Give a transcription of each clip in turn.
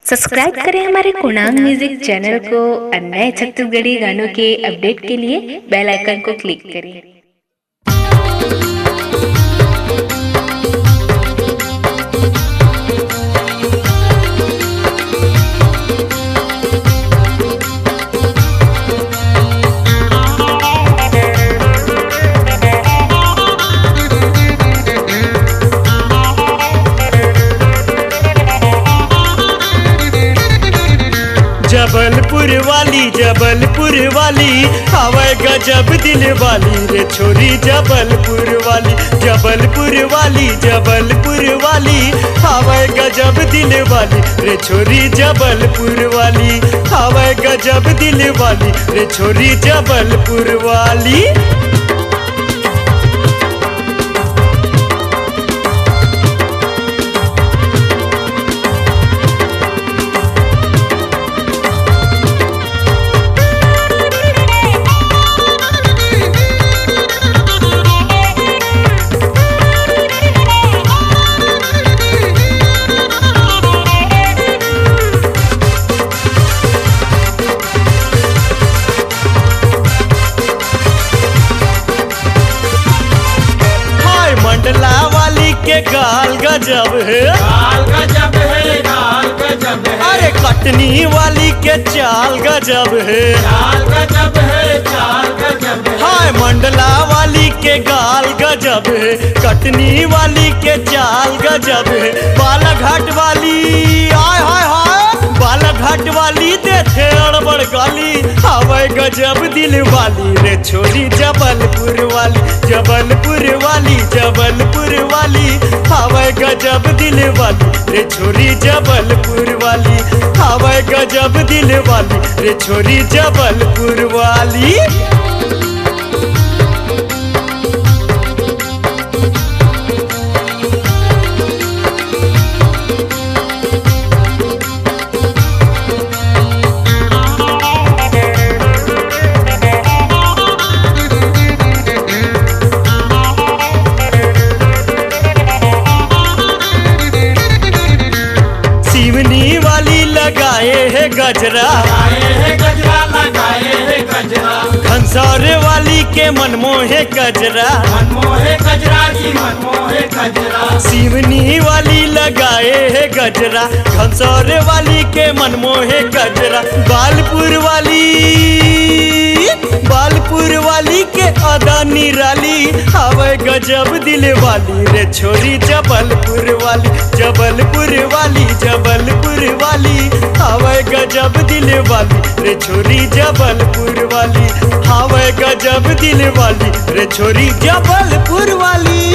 Subscribe करें हमारे कुणांग music channel को और नए छत्तीसगढ़ी गानों के अपडेट के लिए बेल आइकन को क्लिक करें। जबलपुर वाली हवे गजब दिल वाली रे छोरी जबलपुर वाली हवे गजब दिल वाली रे छोरी जबलपुर वाली हवे गजब दिल वाली रे छोरी जबलपुर वाली। मंडला वाली के गाल गजब है, अरे कटनी वाली के चाल गजब है, हाय मंडला वाली के गाल गजब है, कटनी वाली के चाल गजब है, बालाघाट वाली आय हाय हाय बालाघाट वाली देखे अड़बड़ गाली हवे गजब दिल वाली रे छोरी जबलपुर वाली हवे गजब दिल वाली रे छोरी जबलपुर वाली हवे गजब दिल वाली रे छोरी जबलपुर वाली। लगाए है गजरा घनसौर वाली के मनमोहे गजरा सिवनी वाली लगाए है गजरा घनसौर वाली के मनमोहे गजरा बालपुर वाली के अदा निराली हवे गजब दिल वाली रे छोरी जबलपुर वाली हवे गजब दिल वाली रे छोरी जबलपुर वाली हवे गजब दिल वाली रे छोरी जबलपुर वाली।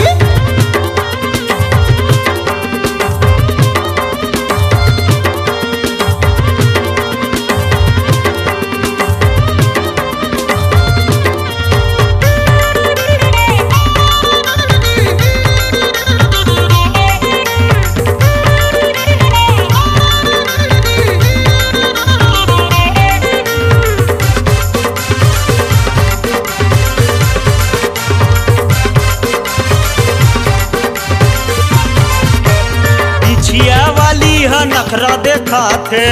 नखरा देखाते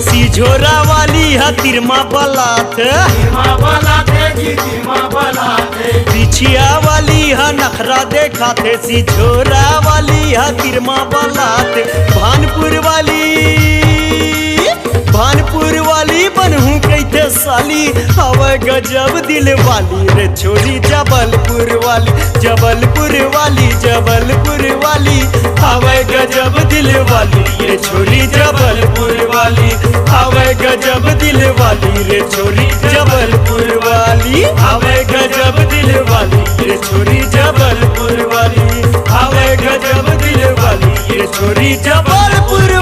सिझोरा वाली है तिरमा बलाते बिछिया वाली है नखरा देखाते सिझोरा वाली है तिरमा बलाते भानपुर वाली बनहू कैथे साली हवे गजब दिल वाली रे छोरी जबलपुर वाली हवे गजब दिल वाली रे छोरी जबलपुर वाली हवे गजब दिल वाली रे छोरी जबलपुर वाली हवे गजब दिल वाली रे छोरी जबलपुर वाली हवे गजब दिल वाली रे छोरी जबलपुर